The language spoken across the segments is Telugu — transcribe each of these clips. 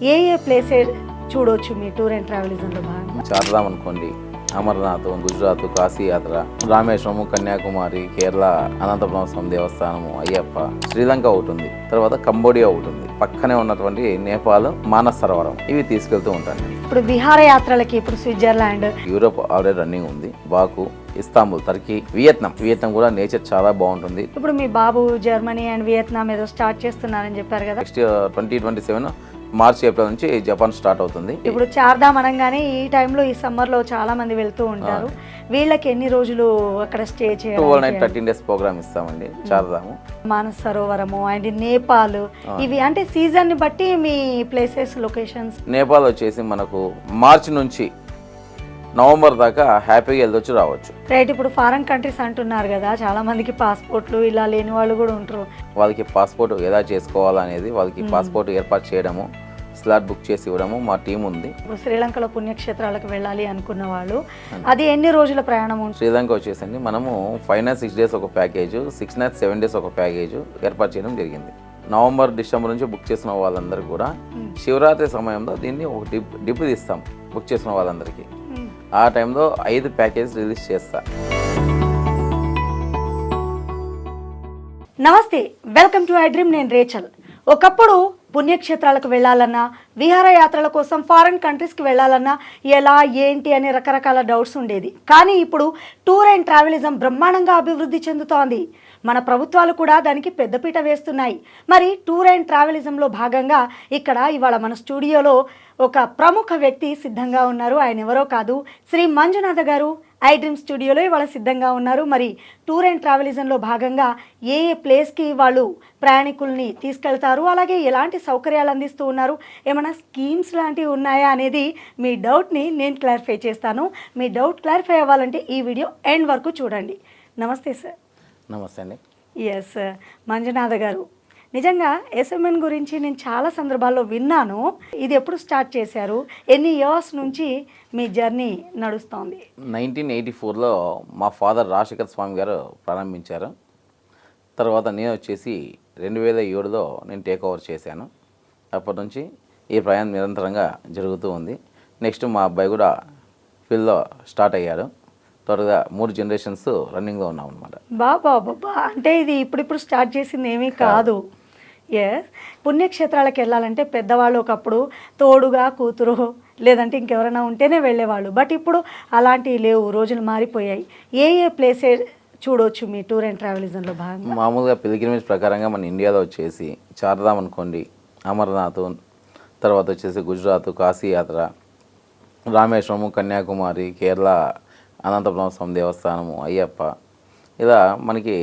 ఏ ఏ ప్లేసెస్ చూడొచ్చు మీ టూర్ అండ్ ట్రావెలిజంలో భాగంగా? చార్ధామ్ అనుకోండి, అమర్నాథ్, గుజరాత్, కాశీ యాత్ర, రామేశ్వరము, కన్యాకుమారి, కేరళ, అనంతపురం స్వామి దేవస్థానము, అయ్యప్ప, శ్రీలంక ఒకటి ఉంది, తర్వాత కంబోడియా ఒకటి ఉంది, పక్కనే ఉన్నటువంటి నేపాల్, మానస్ సరోవరం, ఇవి తీసుకెళ్తూ ఉంటాను. ఇప్పుడు విహారయాత్రలకి ఇప్పుడు స్విట్జర్లాండ్, యూరోప్ ఆల్రెడీ రన్నింగ్ ఉంది, బాకు, ఇస్తాంబుల్, టర్కీ, వియత్నాం కూడా నేచర్ చాలా బాగుంటుంది. ఇప్పుడు మీ బాబు జర్మనీ అండ్ వియత్నాం ఏదో స్టార్ట్ చేస్తున్నారని చెప్పారు కదా. నెక్స్ట్ 2027 మార్చ్ ఏప్రిల్ నుంచి జపాన్ స్టార్ట్ అవుతుంది. ఇప్పుడు చార్ధామ్ అనగానే ఈ టైంలో ఈ సమ్మర్లో చాలా మంది వెళ్తూ ఉంటారు. వీళ్ళకి ఎన్ని రోజులు అక్కడ స్టే చేయాలి? 12 night 13 days ప్రోగ్రామ్ ఇస్తామండి. చార్ధాము, మానస్ సరోవరము అండ్ నేపాల్, ఇవి అంటే సీజన్ ని బట్టి మీ ప్లేసెస్ లొకేషన్స్. నేపాల్ వచ్చేసి మనకు మార్చి నుంచి నవంబర్ దాకా హ్యాపీగా వెళ్ళొచ్చు రావచ్చు. రైట్. ఇప్పుడు ఫారెన్ కంట్రీస్ అంటున్నారు కదా, చాలా మందికి పాస్పోర్ట్లు ఇలా లేని వాళ్ళు కూడా ఉంటారు. వాళ్ళకి పాస్పోర్ట్ ఎలా చేసుకోవాలనేది వాళ్ళకి పాస్పోర్ట్ ఏర్పాటు చేయడము, స్లాట్ బుక్ చేసి ఇవ్వడము మా టీం ఉంది. ఇప్పుడు శ్రీలంకలో పుణ్యక్షేత్రాలకు వెళ్ళాలి అనుకున్న వాళ్ళు అది ఎన్ని రోజుల ప్రయాణం ఉంటుంది? శ్రీలంక వచ్చేసండి మనము 5 nights 6 days ఒక ప్యాకేజ్, 6 nights 7 days ఒక ప్యాకేజ్ ఏర్పాటు చేయడం జరిగింది. నవంబర్ డిసెంబర్ నుంచి బుక్ చేసిన వాళ్ళందరూ కూడా శివరాత్రి సమయంలో దీన్ని ఒక డిప్ తీస్తాం బుక్ చేసిన వాళ్ళందరికీ. ఆ టైంలో 5 ప్యాకేజ్ రిలీజ్ చేస్తా. నమస్తే, వెల్కమ్ టు ఐ డ్రీమ్. నేను రేచల్. ఒకప్పుడు పుణ్యక్షేత్రాలకు వెళ్ళాలన్నా, విహారయాత్రల కోసం ఫారెన్ కంట్రీస్కి వెళ్ళాలన్నా ఎలా ఏంటి అనే రకరకాల డౌట్స్ ఉండేది. కానీ ఇప్పుడు టూర్ అండ్ ట్రావెలిజం బ్రహ్మాండంగా అభివృద్ధి చెందుతోంది. మన ప్రభుత్వాలు కూడా దానికి పెద్దపీట వేస్తున్నాయి. మరి టూర్ అండ్ ట్రావెలిజంలో భాగంగా ఇక్కడ ఇవాళ మన స్టూడియోలో ఒక ప్రముఖ వ్యక్తి సిద్ధంగా ఉన్నారు. ఆయన ఎవరో కాదు, శ్రీ మంజునాథ గారు ఐ డ్రీమ్ స్టూడియోలో ఇవాళ సిద్ధంగా ఉన్నారు. మరి టూర్ అండ్ ట్రావెలిజంలో భాగంగా ఏ ఏ ప్లేస్కి వాళ్ళు ప్రయాణికుల్ని తీసుకెళ్తారు, అలాగే ఎలాంటి సౌకర్యాలు అందిస్తూ ఉన్నారు, ఏమైనా స్కీమ్స్ లాంటివి ఉన్నాయా అనేది మీ డౌట్ని నేను క్లారిఫై చేస్తాను. మీ డౌట్ క్లారిఫై అవ్వాలంటే ఈ వీడియో ఎండ్ వరకు చూడండి. నమస్తే సార్. నమస్తే అండి. ఎస్ మంజునాథ గారు, నిజంగా ఎస్ఎంఎన్ గురించి నేను చాలా సందర్భాల్లో విన్నాను. ఇది ఎప్పుడు స్టార్ట్ చేశారు? ఎన్ని ఇయర్స్ నుంచి మీ జర్నీ నడుస్తోంది? 1984లో మా ఫాదర్ రాజశేఖర్ స్వామి గారు ప్రారంభించారు. తర్వాత నేను వచ్చేసి 2007లో నేను టేక్ ఓవర్ చేశాను. అప్పటి నుంచి ఈ ప్రయాణం నిరంతరంగా జరుగుతూ ఉంది. నెక్స్ట్ మా అబ్బాయి కూడా ఫీల్డ్లో స్టార్ట్ అయ్యాడు. త్వరగా 3 generations రన్నింగ్లో ఉన్నాం అనమాట. బాబా, అంటే ఇది ఇప్పుడు స్టార్ట్ చేసింది ఏమీ కాదు. పుణ్యక్షేత్రాలకు వెళ్ళాలంటే పెద్దవాళ్ళు ఒకప్పుడు తోడుగా కూతురు లేదంటే ఇంకెవరైనా ఉంటేనే వెళ్ళేవాళ్ళు. బట్ ఇప్పుడు అలాంటివి లేవు, రోజులు మారిపోయాయి. ఏ ఏ ప్లేసెస్ చూడవచ్చు మీ టూర్ అండ్ ట్రావెలిజంలో భాగంగా? మామూలుగా పిల్గ్రిమేజ్ ప్రకారంగా మన ఇండియాలో వచ్చేసి చార్ధామ్ అనుకోండి, అమర్నాథ్, తర్వాత వచ్చేసి గుజరాత్, కాశీ యాత్ర, రామేశ్వరము, కన్యాకుమారి, కేరళ, అనంతపురం స్వామి దేవస్థానము, అయ్యప్ప, ఇలా మనకి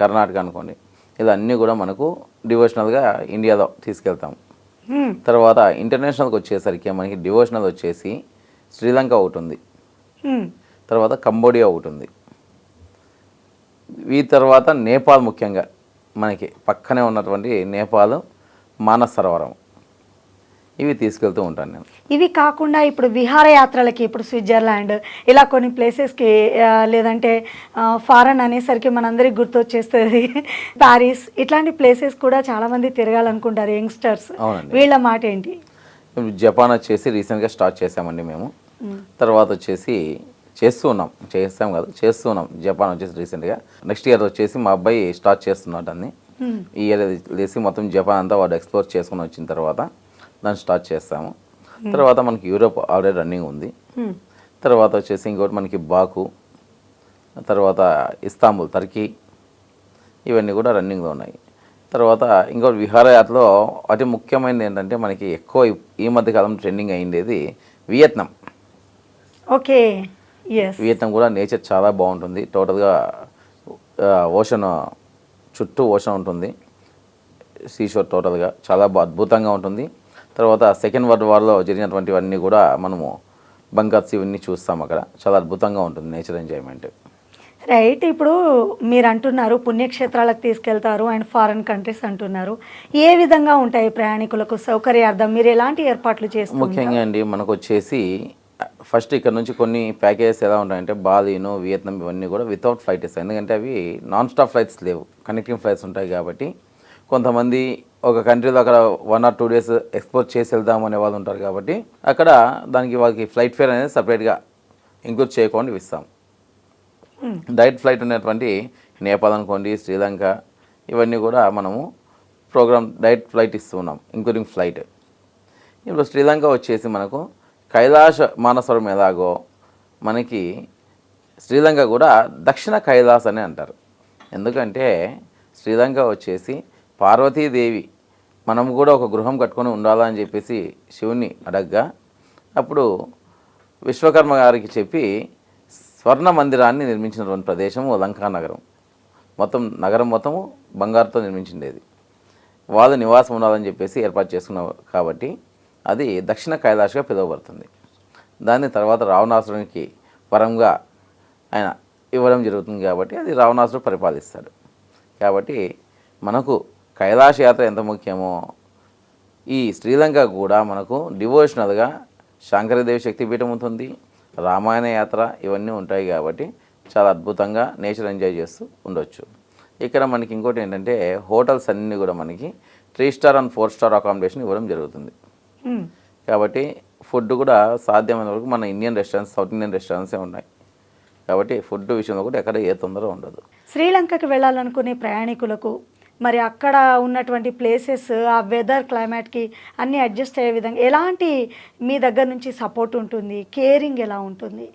కర్ణాటక అనుకోండి, ఇలా అన్నీ కూడా మనకు డివోషనల్గా ఇండియాలో తీసుకెళ్తాం. తర్వాత ఇంటర్నేషనల్కి వచ్చేసరికి మనకి డివోషనల్ వచ్చేసి శ్రీలంక ఒకటి ఉంది, తర్వాత కంబోడియా ఒకటి ఉంది, ఈ తర్వాత నేపాల్, ముఖ్యంగా మనకి పక్కనే ఉన్నటువంటి నేపాల్, మానస్ సరోవరం, ఇవి తీసుకెళ్తూ ఉంటాను నేను. ఇవి కాకుండా ఇప్పుడు విహారయాత్రలకి ఇప్పుడు స్విట్జర్లాండ్ ఇలా కొన్ని ప్లేసెస్కి, లేదంటే ఫారెన్ అనేసరికి మనందరికి గుర్తొచ్చేస్తుంది ప్యారిస్, ఇట్లాంటి ప్లేసెస్ కూడా చాలామంది తిరగాలనుకుంటారు యంగ్స్టర్స్. వీళ్ళ మాట ఏంటి? జపాన్ వచ్చేసి రీసెంట్గా స్టార్ట్ చేసామండి మేము. తర్వాత వచ్చేసి చేస్తూ ఉన్నాం జపాన్ వచ్చేసి రీసెంట్గా. నెక్స్ట్ ఇయర్ వచ్చేసి మా అబ్బాయి స్టార్ట్ చేస్తున్నాడు అన్ని. ఈ ఇయర్ వేసి మొత్తం జపాన్ అంతా వాడు ఎక్స్ప్లోర్ చేసుకుని వచ్చిన తర్వాత దాన్ని స్టార్ట్ చేస్తాము. తర్వాత మనకి యూరోప్ ఆల్రెడీ రన్నింగ్ ఉంది. తర్వాత వచ్చేసి ఇంకోటి మనకి బాకు, తర్వాత ఇస్తాంబుల్, టర్కీ, ఇవన్నీ కూడా రన్నింగ్లో ఉన్నాయి. తర్వాత ఇంకోటి విహారయాత్రలో అతి ముఖ్యమైనది ఏంటంటే మనకి ఎక్కువ ఈ మధ్యకాలం ట్రెండింగ్ అయ్యిండేది వియత్నాం. ఓకే, వియత్నాం కూడా నేచర్ చాలా బాగుంటుంది. టోటల్గా ఓషన్ చుట్టూ ఓషన్ ఉంటుంది, సీషోర్ టోటల్గా చాలా అద్భుతంగా ఉంటుంది. తర్వాత సెకండ్ వరల్డ్ వార్లో జరిగినటువంటివన్నీ కూడా మనము బంకర్స్ ఇవన్నీ చూస్తాం. అక్కడ చాలా అద్భుతంగా ఉంటుంది నేచర్ ఎంజాయ్మెంట్. రైట్. ఇప్పుడు మీరు అంటున్నారు పుణ్యక్షేత్రాలకు తీసుకెళ్తారు అండ్ ఫారెన్ కంట్రీస్ అంటున్నారు. ఏ విధంగా ఉంటాయి ప్రయాణికులకు సౌకర్యార్థం? మీరు ఎలాంటి ఏర్పాట్లు చేస్తారు? ముఖ్యంగా అండి మనకు వచ్చేసి ఫస్ట్ ఇక్కడ నుంచి కొన్ని ప్యాకేజెస్ ఎలా ఉంటాయంటే బాలీను, వియత్నాం ఇవన్నీ కూడా వితౌట్ ఫ్లైట్స్, ఎందుకంటే అవి నాన్ స్టాప్ ఫ్లైట్స్ లేవు, కనెక్టింగ్ ఫ్లైట్స్ ఉంటాయి. కాబట్టి కొంతమంది ఒక కంట్రీలో అక్కడ 1 or 2 days ఎక్స్పోర్ట్ చేసి వెళ్దాం అనే వాళ్ళు ఉంటారు కాబట్టి అక్కడ దానికి వాళ్ళకి ఫ్లైట్ ఫేర్ అనేది సపరేట్గా ఇంక్లూడ్ చేయకుండా ఇస్తాం. డైరెక్ట్ ఫ్లైట్ ఉన్నటువంటి నేపాల్ అనుకోండి, శ్రీలంక, ఇవన్నీ కూడా మనము ప్రోగ్రామ్ డైరెక్ట్ ఫ్లైట్ ఇస్తున్నాం ఇంక్లూడింగ్ ఫ్లైట్. ఇప్పుడు శ్రీలంక వచ్చేసి మనకు కైలాస మానసరం ఎలాగో మనకి శ్రీలంక కూడా దక్షిణ కైలాస్ అని అంటారు. ఎందుకంటే శ్రీలంక వచ్చేసి పార్వతీదేవి మనం కూడా ఒక గృహం కట్టుకొని ఉండాలని చెప్పేసి శివుని అడగ్గా అప్పుడు విశ్వకర్మ గారికి చెప్పి స్వర్ణ మందిరాన్ని నిర్మించినటువంటి ప్రదేశం లంకా నగరం. నగరం మొత్తము బంగారుతో నిర్మించిండేది. వాళ్ళు నివాసం ఉండాలని చెప్పేసి ఏర్పాటు చేసుకున్నారు కాబట్టి అది దక్షిణ కైలాష్గా పిలువబడుతుంది. దాన్ని తర్వాత రావణాసురునికి వరంగా ఆయన ఇవ్వడం జరుగుతుంది కాబట్టి అది రావణాసురుడు పరిపాలిస్తాడు. కాబట్టి మనకు కైలాస యాత్ర ఎంత ముఖ్యమో ఈ శ్రీలంక కూడా మనకు డివోషనల్గా శంకరదేవి శక్తిపీఠం ఉంటుంది, రామాయణ యాత్ర ఇవన్నీ ఉంటాయి కాబట్టి చాలా అద్భుతంగా నేచర్ ఎంజాయ్ చేస్తూ ఉండొచ్చు. ఇక్కడ మనకి ఇంకోటి ఏంటంటే హోటల్స్ అన్నీ కూడా మనకి 3 స్టార్ అండ్ 4 స్టార్ అకామిడేషన్ ఇవ్వడం జరుగుతుంది. కాబట్టి ఫుడ్ కూడా సాధ్యమైన వరకు మన ఇండియన్ రెస్టారెంట్స్, సౌత్ ఇండియన్ రెస్టారెంట్సే ఉన్నాయి కాబట్టి ఫుడ్ విషయంలో కూడా ఎక్కడ ఏ తొందర ఉండదు. శ్రీలంకకి వెళ్ళాలనుకునే ప్రయాణికులకు మరి అక్కడ ఉన్నటువంటి ప్లేసెస్, ఆ వెదర్, క్లైమేట్కి అన్నీ అడ్జస్ట్ అయ్యే విధంగా ఎలాంటి మీ దగ్గర నుంచి సపోర్ట్ ఉంటుంది, కేరింగ్ ఎలా ఉంటుంది?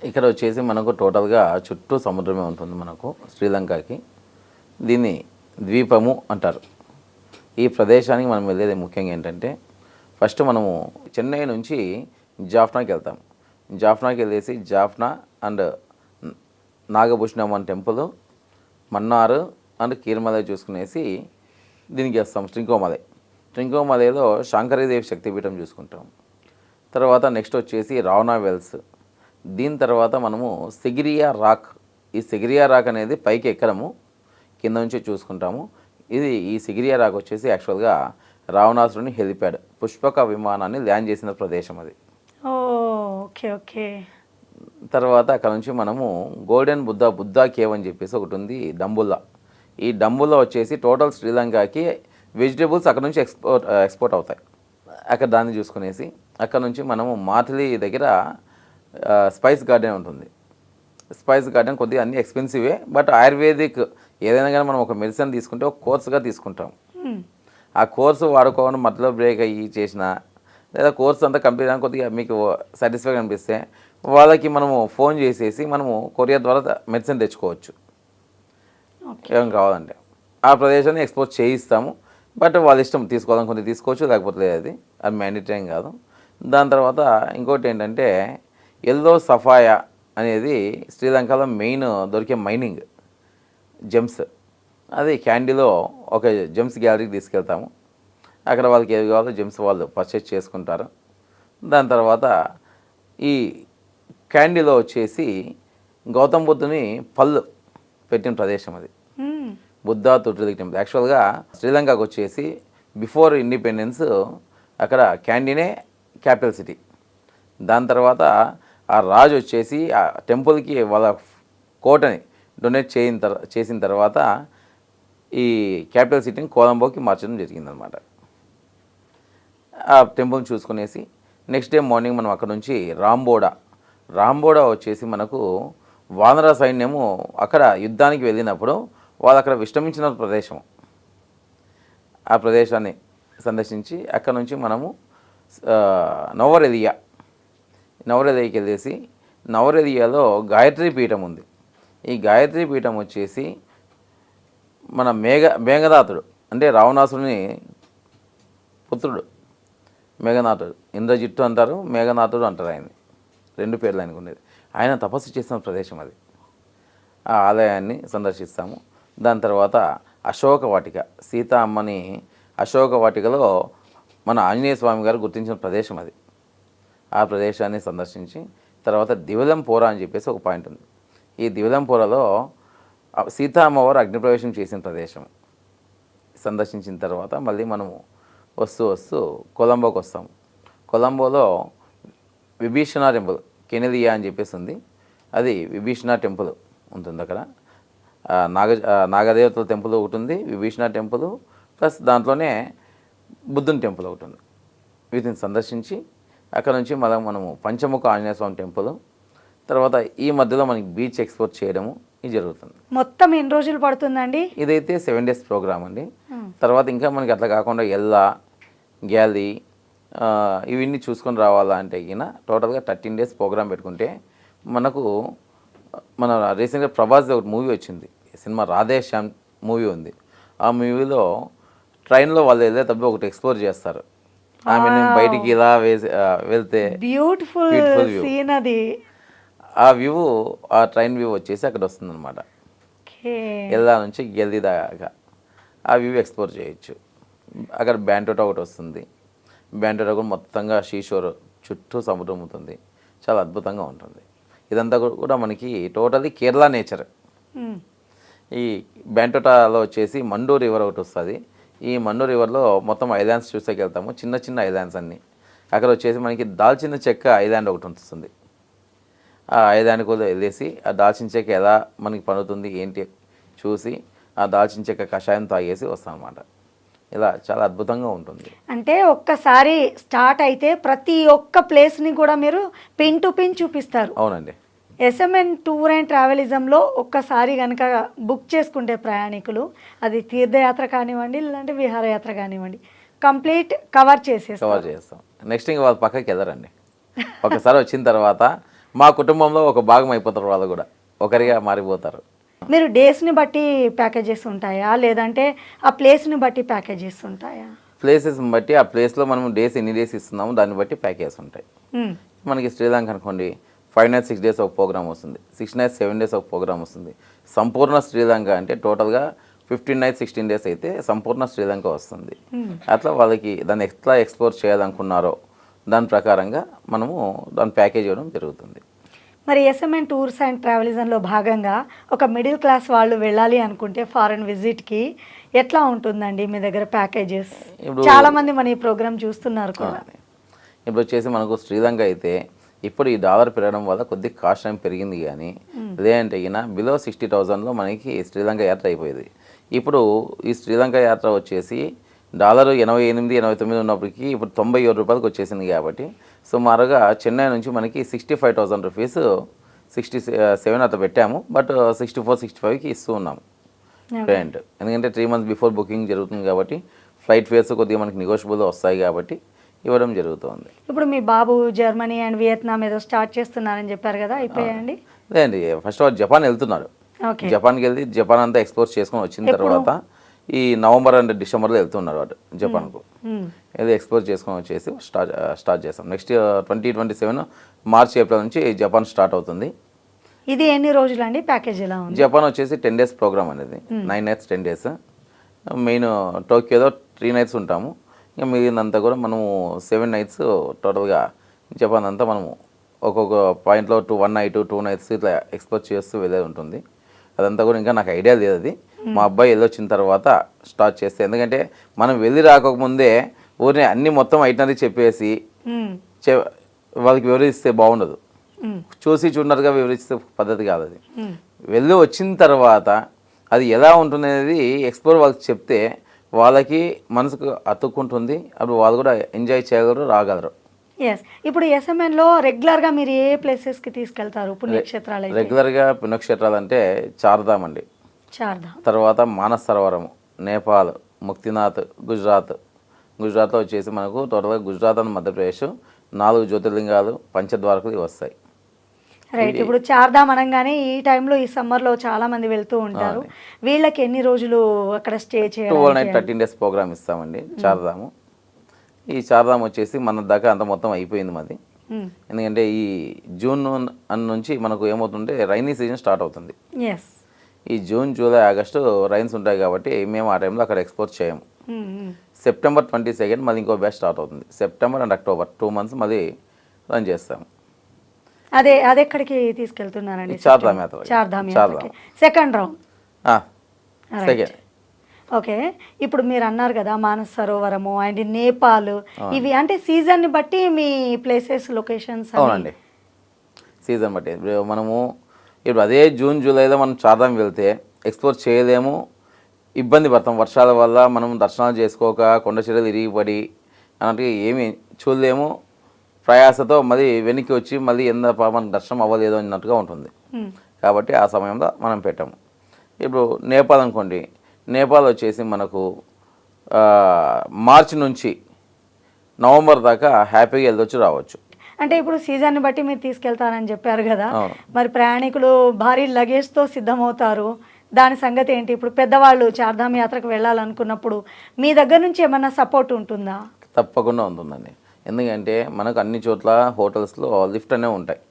ఇక్కడ వచ్చేసి మనకు టోటల్గా చుట్టూ సముద్రమే ఉంటుంది మనకు శ్రీలంకకి. దీన్ని ద్వీపము అంటారు. ఈ ప్రదేశానికి మనం వెళ్ళేది ముఖ్యంగా ఏంటంటే ఫస్ట్ మనము చెన్నై నుంచి జాఫ్నాకి వెళ్తాం. జాఫ్నాకి వెళ్ళేసి Jaffna and Nagabhushanamma temple, Mannar and Keerimalai చూసుకునేసి దీనికి వస్తాం. ట్రింకోమలైలో శంకరీదేవి శక్తిపీఠం చూసుకుంటాం. తర్వాత నెక్స్ట్ వచ్చేసి రావణా వెల్స్. దీని తర్వాత మనము సిగిరియా రాక్. ఈ సిగిరియా రాక్ అనేది పైకి ఎక్కడము, కింద నుంచి చూసుకుంటాము. ఈ సిగిరియా రాక్ వచ్చేసి యాక్చువల్గా రావణాసురుని హెలిప్యాడ్, పుష్పక విమానాన్ని ల్యాండ్ చేసిన ప్రదేశం అది. Okay okay. తర్వాత అక్కడ నుంచి మనము గోల్డెన్ బుద్ధా కేవ్ అని చెప్పేసి ఒకటి ఉంది, డంబుల్లా. ఈ డంబుల్లా వచ్చేసి టోటల్ శ్రీలంకకి వెజిటేబుల్స్ అక్కడ నుంచి ఎక్స్పోర్ట్ అవుతాయి. అక్కడ దాన్ని చూసుకునేసి అక్కడ నుంచి మనము మాథిలి దగ్గర స్పైస్ గార్డెన్ ఉంటుంది. స్పైస్ గార్డెన్ కొద్దిగా అన్నీ ఎక్స్పెన్సివే, బట్ ఆయుర్వేదిక్ ఏదైనా కానీ మనం ఒక మెడిసిన్ తీసుకుంటే ఒక కోర్సుగా తీసుకుంటాం. ఆ కోర్సు వాడుకోవడం మధ్యలో బ్రేక్ అయ్యి చేసిన లేదా కోర్స్ అంతా కంప్లీట్ అయినా కొద్దిగా మీకు సాటిస్ఫై అనిపిస్తే వాళ్ళకి మనము ఫోన్ చేసేసి మనము కొరియర్ ద్వారా మెడిసిన్ తెచ్చుకోవచ్చు ఏం కావాలంటే. ఆ ప్రదేశాన్ని ఎక్స్పోర్ట్ చేయిస్తాము, బట్ వాళ్ళ ఇష్టం తీసుకోవాలని కొద్దిగా తీసుకోవచ్చు, లేకపోతే లేదు. అది మ్యాండేటరీ ఏం కాదు. దాని తర్వాత ఇంకోటి ఏంటంటే ఎల్లో సఫాయా అనేది శ్రీలంకలో మెయిన్ దొరికే మైనింగ్ జెమ్స్. అది క్యాండీలో ఒక జెమ్స్ గ్యాలరీకి తీసుకెళ్తాము. అక్కడ వాళ్ళకి ఏది కావాలో జెమ్స్ వాళ్ళు పర్చేస్ చేసుకుంటారు. దాని తర్వాత ఈ క్యాండీలో వచ్చేసి గౌతమ్ బుద్ధుని పళ్ళు పెట్టిన ప్రదేశం అది, బుద్ధా తుట్రిలిక్ టెంపుల్. యాక్చువల్గా శ్రీలంకకు వచ్చేసి బిఫోర్ ఇండిపెండెన్స్ అక్కడ క్యాండీనే క్యాపిటల్ సిటీ. దాని తర్వాత ఆ రాజు వచ్చేసి ఆ టెంపుల్కి వాళ్ళ కోటని డొనేట్ చేసిన తర్వాత ఈ క్యాపిటల్ సిటీని కొలంబోకి మార్చడం జరిగిందనమాట. ఆ టెంపుల్ని చూసుకునేసి నెక్స్ట్ డే మార్నింగ్ మనం అక్కడ నుంచి రాంబోడా వచ్చేసి మనకు వానర సైన్యము అక్కడ యుద్ధానికి వెళ్ళినప్పుడు వాళ్ళు అక్కడ విశ్రమించిన ప్రదేశం. ఆ ప్రదేశాన్ని సందర్శించి అక్కడ నుంచి మనము నవరెలియాకి వెళ్ళేసి నవరెలియాలో గాయత్రి పీఠం ఉంది. ఈ గాయత్రి పీఠం వచ్చేసి మన మేఘనాథుడు అంటే రావణాసురుని పుత్రుడు మేఘనాథుడు, ఇంద్రజిత్తు అంటారు, మేఘనాథుడు అంటారు. ఆయన 2 పేర్లు ఆయనకు ఉండేది. ఆయన తపస్సు చేసిన ప్రదేశం అది. ఆ ఆలయాన్ని సందర్శిస్తాము. దాని తర్వాత అశోక వాటిక, సీతా అమ్మని అశోక వాటికలో మన ఆంజనేయ స్వామి గారు గుర్తించిన ప్రదేశం అది. ఆ ప్రదేశాన్ని సందర్శించి తర్వాత దివలంపోరా అని చెప్పేసి ఒక పాయింట్ ఉంది. ఈ దివలంపోరాలో సీతా అమ్మవారు అగ్నిప్రవేశం చేసిన ప్రదేశం సందర్శించిన తర్వాత మళ్ళీ మనము వస్తూ కొలంబోకి వస్తాము. కొలంబోలో విభీషణ టెంపుల్, కెనెలియా అని చెప్పేసి ఉంది. అది విభీషణ టెంపుల్ ఉంటుంది అక్కడ. నాగదేవతల టెంపుల్ ఒకటి ఉంది, విభీషణ టెంపుల్, ప్లస్ దాంట్లోనే బుద్ధుని టెంపుల్ ఒకటి ఉంది. వీటిని సందర్శించి అక్కడ నుంచి మనము పంచముఖ ఆంజనేయ స్వామి టెంపుల్, తర్వాత ఈ మధ్యలో మనకి బీచ్ ఎక్స్ప్లోర్ చేయడము ఇది జరుగుతుంది. మొత్తం ఎన్ని రోజులు పడుతుందండి? ఇదైతే 7 days ప్రోగ్రామ్ అండి. తర్వాత ఇంకా మనకి అట్లా కాకుండా గ్యాలీ ఇవన్నీ చూసుకొని రావాలా అంటే టోటల్గా 13 days ప్రోగ్రామ్ పెట్టుకుంటే మన రీసెంట్గా ప్రభాస్ ఒక మూవీ వచ్చింది, సినిమా రాధేశ్యామ్ మూవీ ఉంది. ఆ మూవీలో ట్రైన్లో వాళ్ళు వెళ్ళేటప్పుడు ఒకటి ఎక్స్ప్లోర్ చేస్తారు. ఆమె బయటికి ఇలా వెళ్తే బ్యూటిఫుల్ సీన్ అది. ఆ వ్యూ, ఆ ట్రైన్ వ్యూ వచ్చేసి అక్కడ వస్తుందన్నమాట. ఎల్లా నుంచి గెల్దీ దాకా ఆ వ్యూ ఎక్స్ప్లోర్ చేయొచ్చు. అక్కడ బ్యాంటోటా ఒకటి వస్తుంది. బ్యాంటోటా కూడా మొత్తంగా షీషోర్ చుట్టూ సముద్రం ఉంటుంది, చాలా అద్భుతంగా ఉంటుంది. ఇదంతా కూడా మనకి టోటల్లీ కేరళ నేచర్. ఈ బ్యాంటోటాలో వచ్చేసి మండూ రివర్ ఒకటి వస్తుంది. ఈ మండూ రివర్లో మొత్తం ఐలాండ్స్ చూసేకి వెళ్తాము, చిన్న చిన్న ఐలాండ్స్ అన్నీ. అక్కడ వచ్చేసి మనకి దాల్చిన చెక్క ఐలాండ్ ఒకటి వస్తుంది. ఆ ఐలాండ్కి కూడా వెళ్ళేసి ఆ దాల్చిన చెక్క ఎలా మనకి పనుతుంది ఏంటి చూసి ఆ దాల్చిన చెక్క కషాయం తాగేసి వస్తాం అన్నమాట. ఇలా చాలా అద్భుతంగా ఉంటుంది. అంటే ఒక్కసారి స్టార్ట్ అయితే ప్రతి ఒక్క ప్లేస్ని కూడా మీరు పిన్ టు పిన్ చూపిస్తారు. అవునండి. ఎస్ఎంఎన్ టూర్ అండ్ ట్రావెలిజంలో ఒక్కసారి కనుక బుక్ చేసుకుంటే ప్రయాణికులు, అది తీర్థయాత్ర కానివ్వండి లేదంటే విహారయాత్ర కానివ్వండి, కంప్లీట్ కవర్ చేస్తాం. నెక్స్ట్ ఇంకా వాళ్ళ పక్కకి వెళ్ళరండి. ఒకసారి వచ్చిన తర్వాత మా కుటుంబంలో ఒక భాగం అయిపోతారు, వాళ్ళు కూడా ఒకరిగా మారిపోతారు. మీరు డేస్ని బట్టి ప్యాకేజెస్ ఉంటాయా లేదంటే ఆ ప్లేస్ని బట్టి ప్యాకేజెస్ ఉంటాయా? ప్లేసెస్ని బట్టి, ఆ ప్లేస్లో మనం ఎన్ని డేస్ ఇస్తున్నాము దాన్ని బట్టి ప్యాకేజెస్ ఉంటాయి. మనకి శ్రీలంక అనుకోండి 5 nights 6 days ఒక ప్రోగ్రామ్ వస్తుంది, 6 nights 7 days ఒక ప్రోగ్రామ్ వస్తుంది. సంపూర్ణ శ్రీలంక అంటే టోటల్గా 15 nights 16 days అయితే సంపూర్ణ శ్రీలంక వస్తుంది. అట్లా వాళ్ళకి దాన్ని ఎట్లా ఎక్స్ప్లోర్ చేయాలనుకున్నారో దాని ప్రకారంగా మనము దాని ప్యాకేజ్ ఇవ్వడం జరుగుతుంది. మరి ఎస్ఎంఎన్ టూర్స్ అండ్ ట్రావెలిజంలో భాగంగా ఒక మిడిల్ క్లాస్ వాళ్ళు వెళ్ళాలి అనుకుంటే ఫారెన్ విజిట్కి ఎట్లా ఉంటుందండి మీ దగ్గర ప్యాకేజెస్? చాలా మంది మన ఈ ప్రోగ్రామ్ చూస్తున్నారు కూడా. ఇప్పుడు వచ్చేసి మనకు శ్రీలంక అయితే ఇప్పుడు ఈ డాలర్ పెరగడం వల్ల కొద్దిగా కాస్ట్ టైం పెరిగింది, కానీ లేదంటే బిలో 60,000లో మనకి శ్రీలంక యాత్ర అయిపోయేది. ఇప్పుడు ఈ శ్రీలంక యాత్ర వచ్చేసి డాలరు 88, 89 ఉన్నప్పటికీ ఇప్పుడు 97 రూపాయలకు వచ్చేసింది. కాబట్టి సుమారుగా చెన్నై నుంచి మనకి 65,000 రూపీస్ 67 అట్లా పెట్టాము. బట్ 64, 65కి ఇస్తూ ఉన్నాము పేమెంట్. ఎందుకంటే 3 months బిఫోర్ బుకింగ్ జరుగుతుంది కాబట్టి ఫ్లైట్ ఫేర్స్ కొద్దిగా మనకి నెగోషియబుల్ వస్తాయి కాబట్టి ఇవ్వడం జరుగుతుంది. ఇప్పుడు మీ బాబు జర్మనీ అండ్ వియత్నాం ఏదో స్టార్ట్ చేస్తున్నారని చెప్పారు కదా, అయిపోయాయండి? లేదండి, ఫస్ట్ ఆఫ్ ఆల్ జపాన్ వెళ్తున్నారు. జపాన్కి వెళ్ళి జపాన్ అంతా ఎక్స్ప్లోర్ చేసుకొని వచ్చిన తర్వాత ఈ నవంబర్ అండ్ డిసెంబర్లో వెళ్తున్నారు వాడు జపాన్కు. వెళ్ళి ఎక్స్ప్లోర్ చేసుకొని వచ్చేసి స్టార్ట్ చేస్తాం. నెక్స్ట్ 2027 మార్చ్ ఏప్రిల్ నుంచి జపాన్ స్టార్ట్ అవుతుంది. ఇది ఎన్ని రోజులు అండి? ప్యాకేజ్ ఎలా ఉంది? జపాన్ వచ్చేసి 10 days ప్రోగ్రామ్ అనేది, 9 nights 10 days. మెయిన్ టోక్యోలో 3 nights ఉంటాము. ఇంకా మిగిలినంతా కూడా మనము 7 nights టోటల్గా జపాన్ అంతా మనము ఒక్కొక్క పాయింట్లో 1 night 2 nights ఇట్లా ఎక్స్ప్లోర్ చేస్తూ వెళ్ళేది ఉంటుంది. అదంతా కూడా ఇంకా నాకు ఐడియా లేదు, అది మా అబ్బాయి వెళ్ళొచ్చిన తర్వాత స్టార్ట్ చేస్తే. ఎందుకంటే మనం వెళ్ళి రాకముందే ఊరిని అన్ని మొత్తం ఐటనరీ చెప్పేసి వాళ్ళకి వివరిస్తే బాగుండదు. చూసి చూడనట్టుగా వివరిస్తే పద్ధతి కాదు అది. వెళ్ళి వచ్చిన తర్వాత అది ఎలా ఉంటుంది అనేది ఎక్స్ప్లోర్ వాళ్ళకి చెప్తే వాళ్ళకి మనసుకు అతుక్కుంటుంది. అప్పుడు వాళ్ళు కూడా ఎంజాయ్ చేయగలరు, రాగలరు. ఎస్. ఇప్పుడు ఎస్ఎంఎన్లో రెగ్యులర్గా మీరు ఏ ప్లేసెస్కి తీసుకెళ్తారు పుణ్యక్షేత్రాలు? రెగ్యులర్గా పుణ్యక్షేత్రాలు అంటే చార్ధామ్ అండి, తర్వాత మానస్ సరోవరం, నేపాల్, ముక్తినాథ్, గుజరాత్లో వచ్చేసి మనకు టోటల్గా గుజరాత్ అండ్ మధ్యప్రదేశ్ 4 జ్యోతిర్లింగాలు, పంచద్వారకులు వస్తాయి. రైట్. ఇప్పుడు చార్ధామ్ అనగానే ఈ టైంలో ఈ సమ్మర్లో చాలా మంది వెళ్తూ ఉంటారు. వీళ్ళకి ఎన్ని రోజులు అక్కడ స్టే చేయాలి? 12 nights 13 days ప్రోగ్రామ్ ఇస్తామండి చార్ధాము. ఈ చార్ధామ్ వచ్చేసి మన దాకా అంత మొత్తం అయిపోయింది మాది. ఎందుకంటే ఈ జూన్ నుంచి మనకు ఏమవుతుంటే రైనీ సీజన్ స్టార్ట్ అవుతుంది. ఈ జూన్, జూలై, ఆగస్టు రైన్స్ ఉంటాయి కాబట్టి మేము ఆ టైంలో అక్కడ ఎక్స్పోర్ట్ చేయము. సెప్టెంబర్ 22 మళ్ళీ ఇంకో బ్యాచ్ స్టార్ట్ అవుతుంది. సెప్టెంబర్ అండ్ అక్టోబర్ 2 months మళ్ళీ రన్ చేస్తాము. అదే ఎక్కడికి తీసుకెళ్తున్నారండి? చార్ధామ్ యాత్ర. Second round. సెకండ్. ఓకే. ఇప్పుడు మీరు అన్నారు కదా మానస్ సరోవరము అండ్ నేపాల్, ఇవి అంటే సీజన్ని బట్టి మీ ప్లేసెస్ లొకేషన్స్? అవునండి, సీజన్ బట్టి. మనము ఇప్పుడు అదే జూన్, జూలైలో మనం చార్ధామ్ వెళ్తే ఎక్స్ప్లోర్ చేయలేము, ఇబ్బంది పడతాం. వర్షాల వల్ల మనం దర్శనాలు చేసుకోక కొండ చర్యలు ఇరిగిపడి అన్నట్టుగా ఏమీ చూడలేము. ప్రయాసతో మళ్ళీ వెనక్కి వచ్చి మళ్ళీ మనకు దర్శనం అవ్వలేదు అన్నట్టుగా ఉంటుంది. కాబట్టి ఆ సమయంలో మనం పెట్టాము. ఇప్పుడు నేపాల్ అనుకోండి, నేపాల్ వచ్చేసి మనకు మార్చి నుంచి నవంబర్ దాకా హ్యాపీగా వెళ్ళొచ్చు రావచ్చు. అంటే ఇప్పుడు సీజన్ని బట్టి మీరు తీసుకెళ్తారని చెప్పారు కదా, మరి ప్రయాణికులు భారీ లగేజ్తో సిద్ధమవుతారు, దాని సంగతి ఏంటి? ఇప్పుడు పెద్దవాళ్ళు చార్ధామ్ యాత్రకు వెళ్ళాలనుకున్నప్పుడు మీ దగ్గర నుంచి ఏమన్నా సపోర్ట్ ఉంటుందా? తప్పకుండా ఉంటుందండి. ఎందుకంటే మనకు అన్ని చోట్ల హోటల్స్లో లిఫ్ట్ అనేవి ఉంటాయి.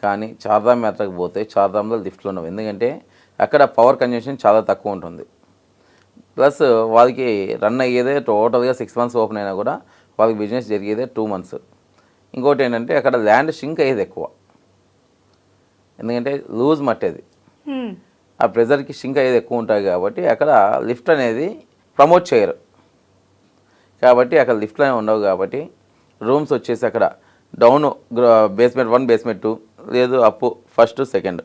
కానీ చార్ధామ్ యాత్రకు పోతే చార్ధామ్లో లిఫ్ట్లు ఉండవు. ఎందుకంటే అక్కడ పవర్ కన్జంప్షన్ చాలా తక్కువ ఉంటుంది. ప్లస్ వాళ్ళకి రన్ అయ్యేదే టోటల్గా 6 months ఓపెన్ అయినా కూడా వాళ్ళకి బిజినెస్ జరిగేదే 2 months. ఇంకోటి ఏంటంటే అక్కడ ల్యాండ్ షింక్ అయ్యేది ఎక్కువ. ఎందుకంటే లూజ్ మట్టేది, ఆ ప్రెజర్కి షింక్ అయ్యేది ఎక్కువ ఉంటుంది. కాబట్టి అక్కడ లిఫ్ట్ అనేది ప్రమోట్ చేయరు. కాబట్టి అక్కడ లిఫ్ట్లు అనేవి ఉండవు. కాబట్టి రూమ్స్ వచ్చేసి అక్కడ డౌన్ బేస్మెంట్ 1 బేస్మెంట్ 2 లేదు అప్పు 1st 2nd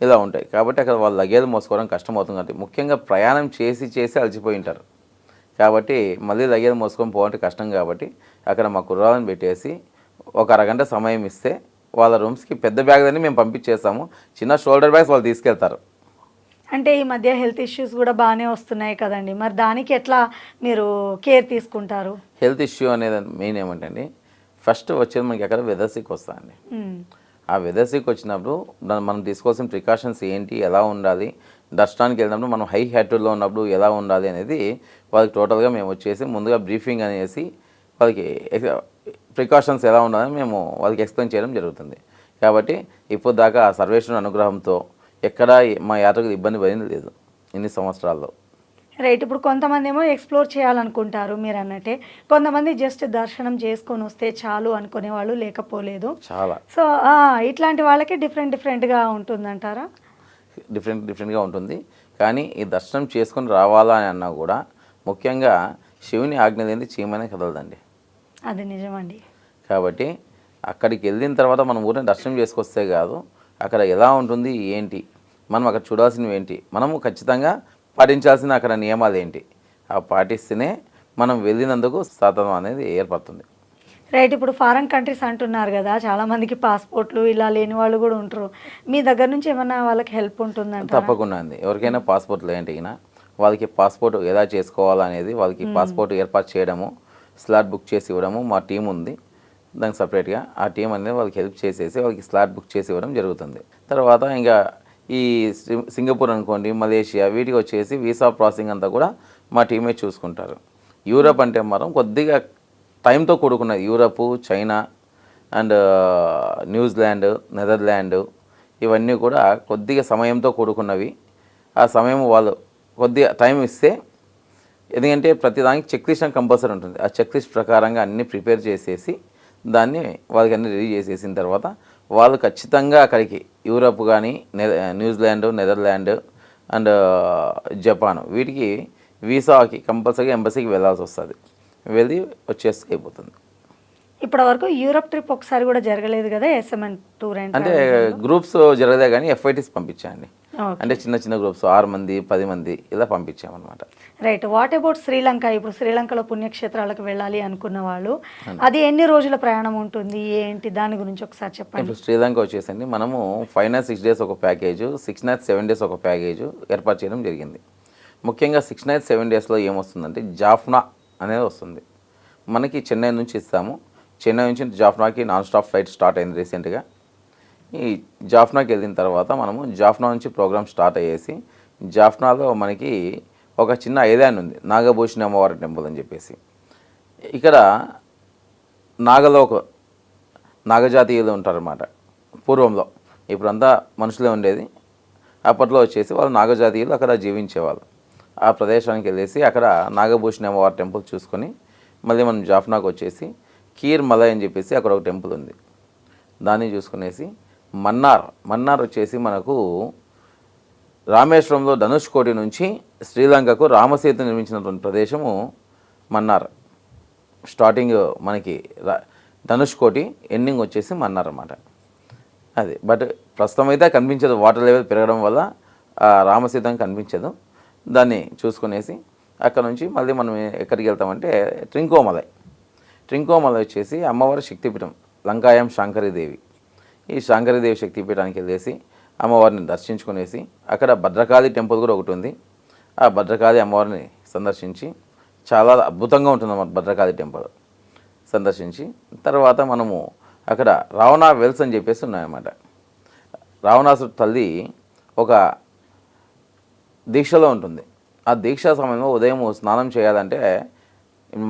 ఇలా ఉంటాయి. కాబట్టి అక్కడ వాళ్ళు లగేజ్ మోసుకోవడం కష్టమవుతుంది. కాబట్టి ముఖ్యంగా ప్రయాణం చేసి అలసిపోయి ఉంటారు. కాబట్టి మళ్ళీ లగేజ్ మోసుకొని పోవాలంటే కష్టం. కాబట్టి అక్కడ మా కుర్రాలను పెట్టేసి ఒక అరగంట సమయం ఇస్తే వాళ్ళ రూమ్స్కి పెద్ద బ్యాగ్ అని మేము పంపించేస్తాము. చిన్న షోల్డర్ బ్యాగ్స్ వాళ్ళు తీసుకెళ్తారు. అంటే ఈ మధ్య హెల్త్ ఇష్యూస్ కూడా బాగానే వస్తున్నాయి కదండి, మరి దానికి ఎట్లా మీరు కేర్ తీసుకుంటారు? హెల్త్ ఇష్యూ అనేది మెయిన్ ఏమంటే అండి, ఫస్ట్ వచ్చేది మనకి అక్కడ వెదర్ సిక్ వస్తుందండి. ఆ వెదర్ సిక్ వచ్చినప్పుడు మనం తీసుకోవాల్సిన ప్రికాషన్స్ ఏంటి, ఎలా ఉండాలి, దర్శనానికి వెళ్ళినప్పుడు మనం హై హ్యాటిట్యూడ్లో ఉన్నప్పుడు ఎలా ఉండాలి అనేది వాళ్ళకి టోటల్గా మేము వచ్చేసి ముందుగా బ్రీఫింగ్ అనేసి వాళ్ళకి ప్రికాషన్స్ ఎలా ఉండాలని మేము వాళ్ళకి ఎక్స్ప్లెయిన్ చేయడం జరుగుతుంది. కాబట్టి ఇప్పుడు దాకా ఆ సర్వేశ్వరుని అనుగ్రహంతో ఎక్కడా మా యాత్రకు ఇబ్బంది పడింది లేదు ఇన్ని సంవత్సరాల్లో. రైట్. ఇప్పుడు కొంతమంది ఏమో ఎక్స్ప్లోర్ చేయాలనుకుంటారు మీరు అన్నట్టే, కొంతమంది జస్ట్ దర్శనం చేసుకొని వస్తే చాలు అనుకునే వాళ్ళు లేకపోలేదు చాలా. సో ఇట్లాంటి వాళ్ళకి డిఫరెంట్గా ఉంటుందంటారా? డిఫరెంట్గా ఉంటుంది. కానీ ఈ దర్శనం చేసుకొని రావాలా అని అన్నా కూడా ముఖ్యంగా శివుని ఆజ్ఞ లేనిది చీమనే కదలదండి. అది నిజమండి. కాబట్టి అక్కడికి వెళ్ళిన తర్వాత మనం ఊరిని దర్శనం చేసుకొస్తే కాదు, అక్కడ ఎలా ఉంటుంది ఏంటి, మనం అక్కడ చూడాల్సినవి ఏంటి, మనము ఖచ్చితంగా పాటించాల్సిన అక్కడ నియమాలు ఏంటి, ఆ పాటిస్తేనే మనం వెళ్ళినందుకు సాధనం అనేది ఏర్పడుతుంది. రైట్. ఇప్పుడు ఫారెన్ కంట్రీస్ అంటున్నారు కదా, చాలామందికి పాస్పోర్ట్లు ఇలా లేని వాళ్ళు కూడా ఉంటారు. మీ దగ్గర నుంచి ఏమన్నా వాళ్ళకి హెల్ప్ ఉంటుందంట? తప్పకుండా అండి. ఎవరికైనా పాస్పోర్ట్లు ఏంటి వాళ్ళకి పాస్పోర్ట్ ఎలా చేసుకోవాలనేది వాళ్ళకి పాస్పోర్ట్ ఏర్పాటు చేయడము, స్లాట్ బుక్ చేసి ఇవ్వడము మా టీం ఉంది. దానికి సపరేట్గా ఆ టీం అనేది వాళ్ళకి హెల్ప్ చేసేసి వాళ్ళకి స్లాట్ బుక్ చేసి ఇవ్వడం జరుగుతుంది. తర్వాత ఇంకా ఈ సింగపూర్ అనుకోండి, మలేషియా, వీటికి వచ్చేసి వీసా ప్రాసెసింగ్ అంతా కూడా మా టీమే చూసుకుంటారు. యూరప్ అంటే మాత్రం కొద్దిగా టైంతో కూడుకున్నది. Europe, China and New Zealand, Netherland ఇవన్నీ కూడా కొద్దిగా సమయంతో కూడుకున్నవి. ఆ సమయం వాళ్ళు కొద్దిగా టైం ఇస్తే, ఎందుకంటే ప్రతిదానికి చెక్ లిస్ట్ అని కంపల్సరీ ఉంటుంది. ఆ చెక్ లిస్ట్ ప్రకారంగా అన్నీ ప్రిపేర్ చేసేసి దాన్ని వాళ్ళకి అన్నీ రెడీ చేసేసిన తర్వాత వాళ్ళు ఖచ్చితంగా అక్కడికి యూరప్ కానీ న్యూజిలాండ్, నెదర్లాండ్ అండ్ జపాన్ వీటికి వీసాకి కంపల్సరీగా ఎంబసీకి వెళ్ళాల్సి వస్తుంది. వెళ్ళి వచ్చేసి అయిపోతుంది. ఇప్పటివరకు యూరప్ ట్రిప్ ఒకసారి కూడా జరగలేదు కదా ఎస్ఎంఎన్ టూర్ అంటే గ్రూప్స్ జరగదే కానీ FITs పంపించాండి. అంటే చిన్న గ్రూప్స్ 6 మంది 10 మంది ఇలా పంపించామన్నమాట. రైట్. What about Sri Lanka? ఇప్పుడు శ్రీలంకలో పుణ్యక్షేత్రాలకు వెళ్ళాలి అనుకున్న వాళ్ళు అది ఎన్ని రోజుల ప్రయాణం ఉంటుంది ఏంటి, దాని గురించి ఒకసారి చెప్పండి. ఇప్పుడు శ్రీలంక వచ్చేసండి మనము 5 nights 6 days ఒక ప్యాకేజు, 6 nights 7 days ఒక ప్యాకేజు ఏర్పాటు చేయడం జరిగింది. ముఖ్యంగా 6 nights 7 daysలో ఏమొస్తుందంటే జాఫ్నా అనేది వస్తుంది. మనకి చెన్నై నుంచి ఇస్తాము. చెన్నై నుంచి జాఫ్నాకి నాన్ స్టాప్ ఫ్లైట్ స్టార్ట్ అయింది రీసెంట్గా. ఈ జాఫ్నాకి వెళ్ళిన తర్వాత మనము జాఫ్నా నుంచి ప్రోగ్రామ్ స్టార్ట్ అయ్యేసి జాఫ్నాలో మనకి ఒక చిన్న ఐలాండ్ ఉంది, నాగభూషణి అమ్మవారి టెంపుల్ అని చెప్పేసి. ఇక్కడ నాగజాతీయులు ఉంటారన్నమాట పూర్వంలో. ఇప్పుడంతా మనుషులే ఉండేది. అప్పట్లో వచ్చేసి వాళ్ళు నాగజాతీయులు అక్కడ జీవించేవాళ్ళు. ఆ ప్రదేశానికి వెళ్ళేసి అక్కడ నాగభూషణి అమ్మవారి టెంపుల్ చూసుకొని మళ్ళీ మనం జాఫ్నాకు వచ్చేసి కీర్ మలై అని చెప్పేసి అక్కడ ఒక టెంపుల్ ఉంది, దాన్ని చూసుకునేసి మన్నార్ వచ్చేసి మనకు రామేశ్వరంలో ధనుష్కోటి నుంచి శ్రీలంకకు రామసేతు నిర్మించినటువంటి ప్రదేశము మన్నార్. స్టార్టింగ్ మనకి ధనుష్కోటి, ఎండింగ్ వచ్చేసి మన్నార్ అన్నమాట. అది బట్ ప్రస్తుతం అయితే కనిపించదు, వాటర్ లెవెల్ పెరగడం వల్ల రామసేతు కనిపించదు. దాన్ని చూసుకునేసి అక్కడ నుంచి మళ్ళీ మనం ఎక్కడికి వెళ్తామంటే ట్రింకోమలై వచ్చేసి అమ్మవారి శక్తిపీఠం లంకాయం శాంకరీదేవి. ఈ శాంకరీదేవి శక్తిపీఠానికి వెళ్ళేసి అమ్మవారిని దర్శించుకునేసి అక్కడ భద్రకాళి టెంపుల్ కూడా ఒకటి ఉంది. ఆ భద్రకాళి అమ్మవారిని సందర్శించి చాలా అద్భుతంగా ఉంటుంది అన్నమాట. భద్రకాళి టెంపుల్ సందర్శించి తర్వాత మనము అక్కడ రావణ వెల్స్ అని చెప్పేసి ఉన్నాయన్నమాట. రావణాసుడు తల్లి ఒక దీక్షలో ఉంటుంది. ఆ దీక్షా సమయంలో ఉదయం స్నానం చేయాలంటే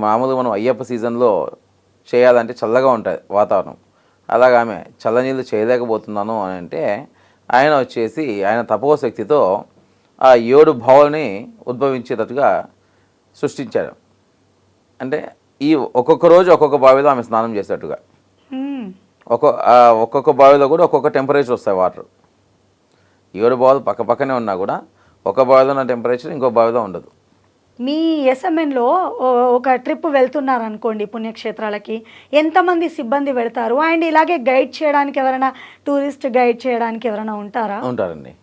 మామూలుగా మనం అయ్యప్ప సీజన్లో చేయాలంటే చల్లగా ఉంటుంది వాతావరణం. అలాగా ఆమె చల్లనీళ్ళు చేయలేకపోతున్నాను అని అంటే ఆయన వచ్చేసి ఆయన తపోశక్తితో ఆ 7 బావుల్ని ఉద్భవించేటట్టుగా సృష్టించాడు. అంటే ఈ ఒక్కొక్క రోజు ఒక్కొక్క బావిలో ఆమె స్నానం చేసేటట్టుగా ఒక్కొక్క బావిలో కూడా ఒక్కొక్క టెంపరేచర్ వస్తాయి వాటర్. 7 బావులు పక్కనే ఉన్నా కూడా ఒక బావిలో ఉన్న టెంపరేచర్ ఇంకో బావిలో ఉండదు. మీ ఎస్ఎంఎన్లో ఒక ట్రిప్ వెళ్తున్నారు అనుకోండి పుణ్యక్షేత్రాలకి, ఎంతమంది సిబ్బంది వెళ్తారు? అండ్ ఇలాగే గైడ్ చేయడానికి ఎవరైనా, టూరిస్ట్ గైడ్ చేయడానికి ఎవరైనా ఉంటారా? ఉంటారండి.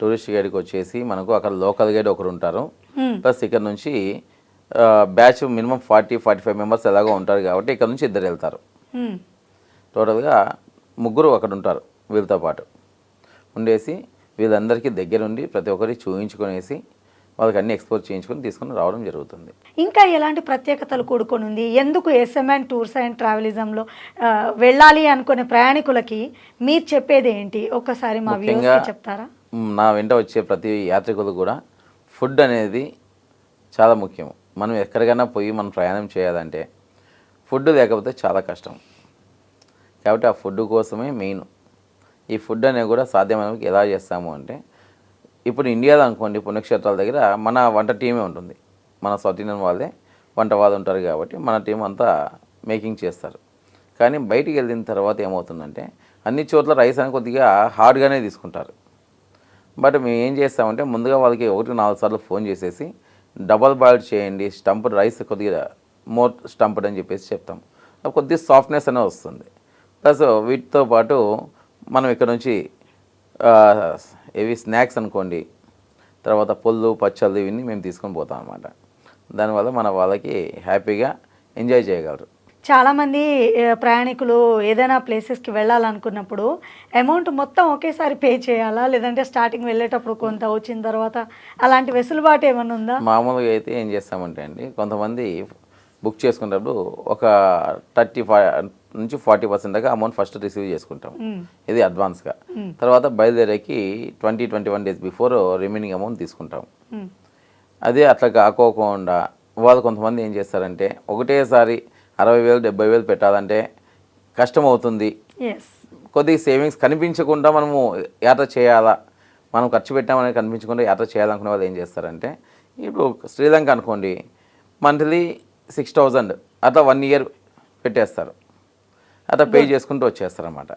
టూరిస్ట్ గైడ్కి వచ్చేసి మనకు అక్కడ లోకల్ గైడ్ ఒకరు ఉంటారు. ప్లస్ ఇక్కడ నుంచి బ్యాచ్ మినిమం 40-45 మెంబర్స్ ఎలాగో ఉంటారు కాబట్టి ఇక్కడ నుంచి 2 వెళ్తారు. టోటల్గా 3 అక్కడ ఉంటారు వీళ్ళతో పాటు ఉండేసి వీళ్ళందరికీ దగ్గరుండి ప్రతి ఒక్కరికి చూపించుకునేసి వాళ్ళకి అన్ని ఎక్స్ప్లోర్ చేయించుకొని తీసుకుని రావడం జరుగుతుంది. ఇంకా ఎలాంటి ప్రత్యేకతలు కూడుకొని ఉంది? ఎందుకు ఎస్ఎంఎన్ టూర్స్ అండ్ ట్రావెలిజంలో వెళ్ళాలి అనుకునే ప్రయాణికులకి మీరు చెప్పేది ఏంటి? ఒక్కసారి మా వ్యూవర్స్కి చెప్తారా? నా వెంట వచ్చే ప్రతి యాత్రికులు కూడా ఫుడ్ అనేది చాలా ముఖ్యం. మనం ఎక్కడికైనా పోయి మనం ప్రయాణం చేయాలంటే ఫుడ్ లేకపోతే చాలా కష్టం. కాబట్టి ఆ ఫుడ్ కోసమే మెయిన్. ఈ ఫుడ్ అనేది కూడా సాధ్యమైనకి ఎలా చేస్తాము అంటే, ఇప్పుడు ఇండియాలో అనుకోండి పుణ్యక్షేత్రాల దగ్గర మన వంట టీమే ఉంటుంది. మన సౌత్ ఇండియన్ వాళ్ళే వంట వాళ్ళు ఉంటారు కాబట్టి మన టీం అంతా మేకింగ్ చేస్తారు. కానీ బయటికి వెళ్ళిన తర్వాత ఏమవుతుందంటే అన్ని చోట్ల రైస్ అని కొద్దిగా హార్డ్గానే తీసుకుంటారు. బట్ మేము ఏం చేస్తామంటే ముందుగా వాళ్ళకి 1-4 సార్లు ఫోన్ చేసేసి డబల్ బాయిల్డ్ చేయండి, స్టంప్డ్ రైస్ కొద్దిగా మోర్ స్టంప్డ్ అని చెప్పేసి చెప్తాం. కొద్దిగా సాఫ్ట్నెస్ అనేది వస్తుంది. ప్లస్ వీటితో పాటు మనం ఇక్కడ నుంచి ఇవి స్నాక్స్ అనుకోండి, తర్వాత పొల్లు పచ్చళ్ళు ఇవన్నీ మేము తీసుకొని పోతాం అన్నమాట. దానివల్ల మన వాళ్ళకి హ్యాపీగా ఎంజాయ్ చేయగలరు. చాలామంది ప్రయాణికులు ఏదైనా ప్లేసెస్కి వెళ్ళాలనుకున్నప్పుడు అమౌంట్ మొత్తం ఒకేసారి పే చేయాలా, లేదంటే స్టార్టింగ్ వెళ్ళేటప్పుడు కొంత వచ్చిన తర్వాత అలాంటి వెసులుబాటు ఏమైనా ఉందా? మామూలుగా అయితే ఏం చేస్తామంటే అండి, కొంతమంది బుక్ చేసుకునేటప్పుడు ఒక 30-40% దాకా అమౌంట్ ఫస్ట్ రిసీవ్ చేసుకుంటాం. ఇది అడ్వాన్స్గా. తర్వాత బయలుదేరేకి 20-21 డేస్ బిఫోర్ రిమైనింగ్ అమౌంట్ తీసుకుంటాం. అదే అట్లా కాకోకుండా వాళ్ళు కొంతమంది ఏం చేస్తారంటే ఒకటేసారి 60,000-70,000 పెట్టాలంటే కష్టం అవుతుంది. కొద్దిగా సేవింగ్స్ కనిపించకుండా మనము యాత్ర చేయాలా, మనం ఖర్చు పెట్టామని కనిపించకుండా యాత్ర చేయాలనుకునే వాళ్ళు ఏం చేస్తారంటే, ఇప్పుడు శ్రీలంక అనుకోండి మంత్లీ 6,000 అట్లా 1 ఇయర్ పెట్టేస్తారు. అట్లా పే చేసుకుంటూ వచ్చేస్తారన్నమాట.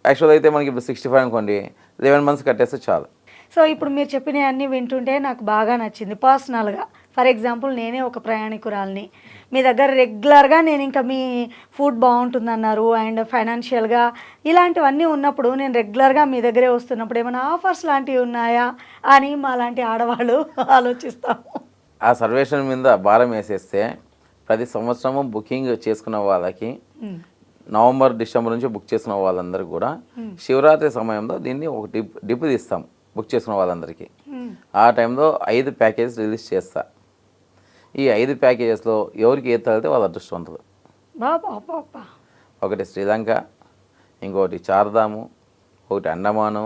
యాక్చువల్ అయితే మనకి ఇప్పుడు 65 అనుకోండి, 11 మంత్స్ కట్టేస్తే చాలు. సో ఇప్పుడు మీరు చెప్పినవన్నీ వింటుంటే నాకు బాగా నచ్చింది పర్సనల్గా. ఫర్ ఎగ్జాంపుల్ నేనే ఒక ప్రయాణికురాల్ని, మీ దగ్గర రెగ్యులర్గా నేను ఇంకా మీ ఫుడ్ బాగుంటుందన్నారు అండ్ ఫైనాన్షియల్గా ఇలాంటివన్నీ ఉన్నప్పుడు నేను రెగ్యులర్గా మీ దగ్గరే వస్తున్నప్పుడు ఏమైనా ఆఫర్స్ లాంటివి ఉన్నాయా అని మా లాంటి ఆడవాళ్ళు ఆలోచిస్తాము. ఆ సర్వేషన్ మీద భారం వేసేస్తే ప్రతి సంవత్సరము బుకింగ్ చేసుకున్న వాళ్ళకి నవంబర్-డిసెంబర్ నుంచి బుక్ చేసుకున్న వాళ్ళందరికీ కూడా శివరాత్రి సమయంలో దీన్ని ఒక డిప్ తీస్తాం బుక్ చేసుకున్న వాళ్ళందరికీ. ఆ టైంలో 5 ప్యాకేజ్ రిలీజ్ చేస్తా. ఈ 5 ప్యాకేజెస్లో ఎవరికి ఏది తగిలితే వాళ్ళ అదృష్టవంతులు. ఒకటి శ్రీలంక, ఇంకొకటి చార్ధాము, ఒకటి అండమాను,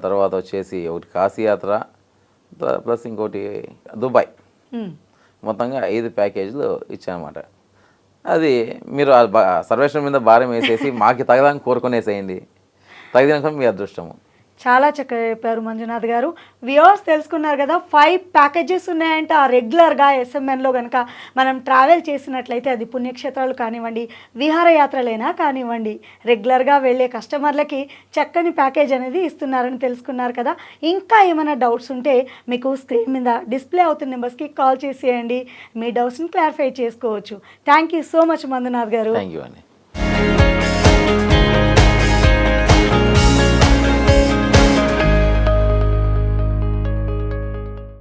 తర్వాత వచ్చేసి ఒకటి కాశీయాత్ర, ప్లస్ ఇంకోటి దుబాయ్. మొత్తంగా 5 ప్యాకేజీలు ఇచ్చానమాట. అది మీరు సర్వేషన్ మీద భారం వేసేసి మాకు తగదాన్ని కోరుకునేసేయండి, తగినాక మీ అదృష్టము. చాలా చక్కగా చెప్పారు మంజునాథ్ గారు. వ్యూవర్స్ తెలుసుకున్నారు కదా, 5 ప్యాకేజెస్ ఉన్నాయంటే ఆ రెగ్యులర్గా ఎస్ఎంఎన్లో కనుక మనం ట్రావెల్ చేసినట్లయితే అది పుణ్యక్షేత్రాలు కానివ్వండి, విహారయాత్రలైనా కానివ్వండి, రెగ్యులర్గా వెళ్ళే కస్టమర్లకి చక్కని ప్యాకేజ్ అనేది ఇస్తున్నారని తెలుసుకున్నారు కదా. ఇంకా ఏమైనా డౌట్స్ ఉంటే మీకు స్క్రీన్ మీద డిస్ప్లే అవుతున్న నెంబర్స్కి కాల్ చేసేయండి, మీ డౌట్స్ని క్లారిఫై చేసుకోవచ్చు. Thank you so much Manjunath garu. Thank you అండి.